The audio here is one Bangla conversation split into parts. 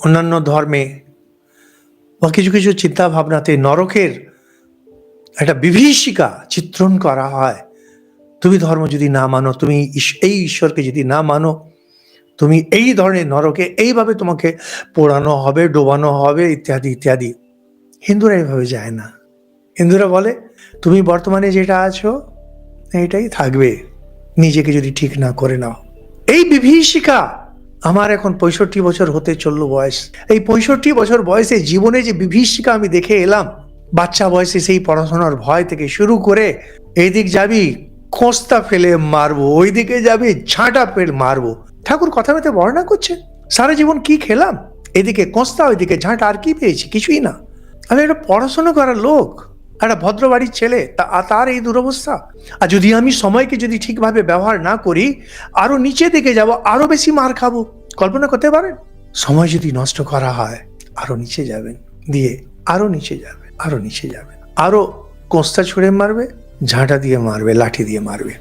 অন্যান্য ধর্মে বা কিছু কিছু চিন্তা ভাবনাতে নরকের একটা বিভীষিকা চিত্রণ করা হয়। তুমি ধর্ম যদি না মানো, তুমি এই ঈশ্বরকে যদি না মানো, তুমি এই ধরনের নরকে এইভাবে তোমাকে পোড়ানো হবে, ডোবানো হবে, ইত্যাদি ইত্যাদি। হিন্দুরা এভাবে যায় না। হিন্দুরা বলে তুমি বর্তমানে যেটা আছো এইটাই থাকবে, নিজেকে যদি ঠিক না করে নাও। এই বিভীষিকা, আমার এখন 65 বছর হতে চললো বয়স। এই 65 বছর বয়সে জীবনে যে বিভীষিকা আমি দেখে এলাম, বাচ্চা বয়সে সেই পড়াশোনার ভয় থেকে শুরু করে, এইদিক যাবি খোঁস্তা ফেলে মারবো, ওইদিকে যাবি ঝাঁটা ফেলে মারবো। ঠাকুর কথা মতো বর্ণনা করছে সারা জীবন কি খেলাম, এদিকে কোঁস্তা ওইদিকে ঝাঁটা, আর কি পেয়েছি? কিছুই না। আমি একটা পড়াশোনা করার লোক, একটা ভদ্র বাড়ির ছেলে, তার এই দুরবস্থা। আর যদি আমি সময়কে যদি ঠিকভাবে ব্যবহার না করি, আরো নিচে দিকে যাব, আরো বেশি মার খাবো। কল্পনা করতে পারেন? সময় যদি নষ্ট করা হয়, আরো নিচে যাবেন, দিয়ে আরো নিচে যাবেন, আরো নিচে যাবেন, আরো কোঁস্তা ছুঁড়ে মারবে, ঝাঁটা দিয়ে মারবে, লাঠি দিয়ে মারবে।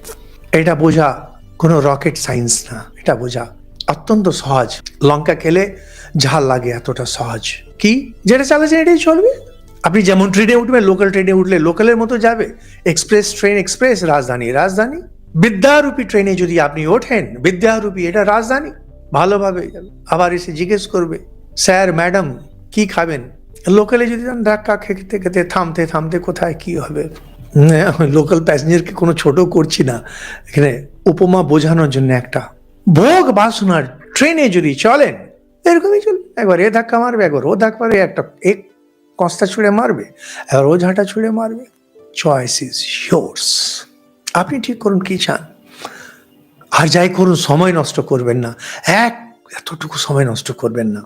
এটা বোঝা কোনো রকেট সায়েন্স না, এটা বোঝা অত্যন্ত সহজ। লঙ্কা খেলে ঝাল লাগে, এতটা সহজ। কি যেটা চালাচ্ছেন এটাই চলবে। আপনি যেমন ট্রেনে উঠবেন, লোকাল ট্রেনে উঠলে লোকালের মতো যাবে, এক্সপ্রেস ট্রেন এক্সপ্রেস, রাজধানী রাজধানী। বিদ্যারূপী ট্রেনে যদি আপনি ওঠেন, বিদ্যারূপী এটা রাজধানী, ভালোভাবে যাবে। আবার এসে জিজ্ঞেস করবে, স্যার ম্যাডাম কি খাবেন? লোকালে যদি ধাক্কা খেতে খেতে থামতে থামতে কোথায় কি হবে। লোকাল প্যাসেঞ্জারকে কোনো ছোট করছি না, এখানে উপমা বোঝানোর জন্য একটা। ভোগ বাসনার ট্রেনে যদি চলেন, এরকমই চলবে। একবার এ ধাক্কা মারবে, একবার ও ধাক্কা মারবে, একটা এক কস্তা ছুঁড়ে মারবে, একবার ও ঝাঁটা ছুঁড়ে মারবে। Choice is yours. আপনি ঠিক করুন কি চান। আর যাই করুন, সময় নষ্ট করবেন না, এতটুকু সময় নষ্ট করবেন না।